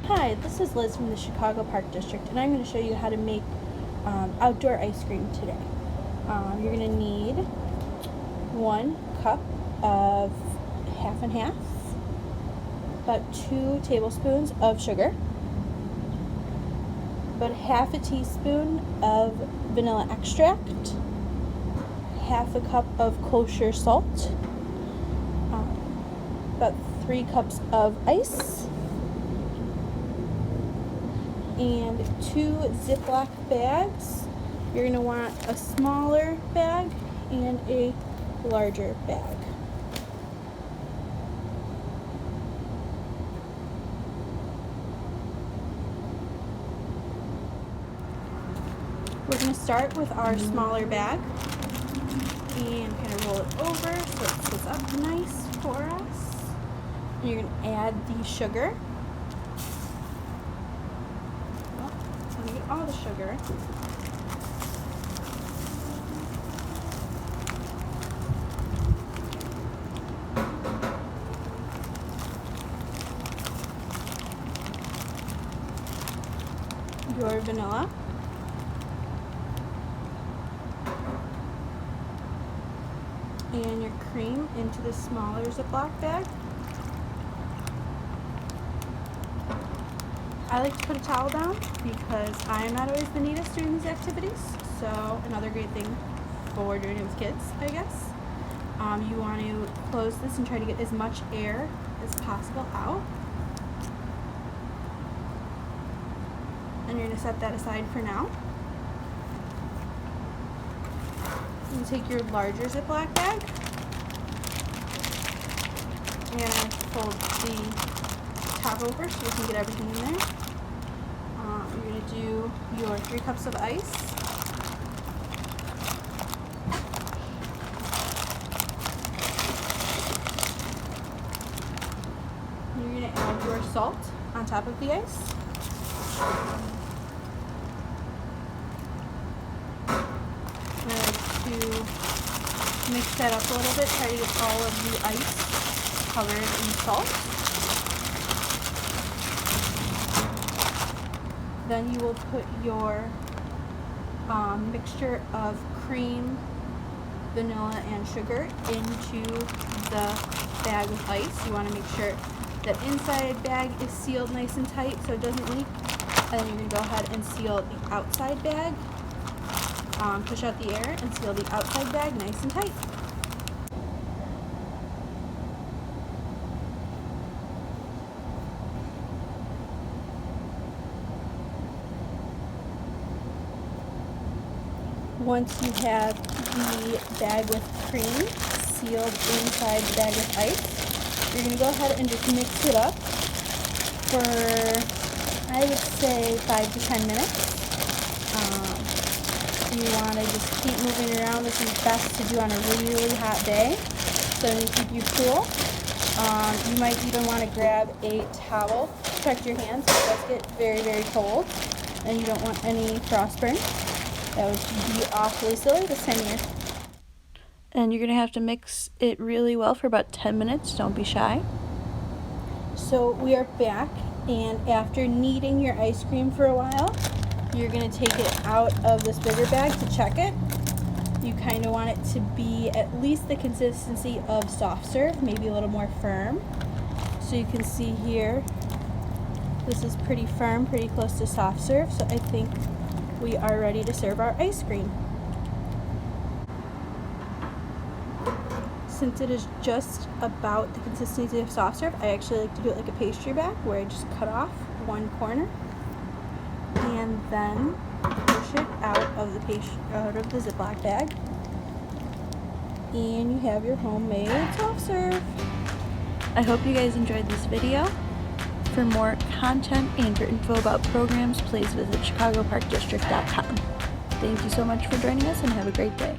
Hi, this is Liz from the Chicago Park District, and I'm going to show you how to make outdoor ice cream today. You're going to need 1 cup of half and half, about 2 tablespoons of sugar, about half a teaspoon of vanilla extract, half a cup of kosher salt, about 3 cups of ice, and 2 Ziploc bags. You're going to want a smaller bag and a larger bag. We're going to start with our smaller bag and kind of roll it over so it sits up nice for us. And you're going to add the sugar. All the sugar. Your vanilla. And your cream into the smaller Ziploc bag. I like to put a towel down because I'm not always the neatest during these activities. So another great thing for doing it with kids, I guess. You want to close this and try to get as much air as possible out. And you're going to set that aside for now. You take your larger Ziploc bag and fold the top over so you can get everything in there. You're going to do your 3 cups of ice. You're going to add your salt on top of the ice. I like to mix that up a little bit, try to get all of the ice covered in salt. Then you will put your mixture of cream, vanilla, and sugar into the bag with ice. You want to make sure that inside bag is sealed nice and tight so it doesn't leak. And then you're going to go ahead and seal the outside bag. Push out the air and seal the outside bag nice and tight. Once you have the bag with cream sealed inside the bag with ice, you're going to go ahead and just mix it up for, I would say, 5 to 10 minutes. You want to just keep moving around. This is best to do on a really hot day, so to keep you cool. You might even want to grab a towel to protect your hands. It does get very cold, and you don't want any frostburn. That would be awfully silly this time of year. And you're going to have to mix it really well for about 10 minutes. Don't be shy. So we are back, and after kneading your ice cream for a while, you're going to take it out of this bigger bag to check it. You kind of want it to be at least the consistency of soft serve, maybe a little more firm. So you can see here, this is pretty firm, pretty close to soft serve, so I think we are ready to serve our ice cream. Since it is just about the consistency of soft serve, I actually like to do it like a pastry bag where I just cut off one corner and then push it out of the Ziploc bag, and you have your homemade soft serve. I hope you guys enjoyed this video. For more content and for info about programs, please visit chicagoparkdistrict.com. Thank you so much for joining us and have a great day.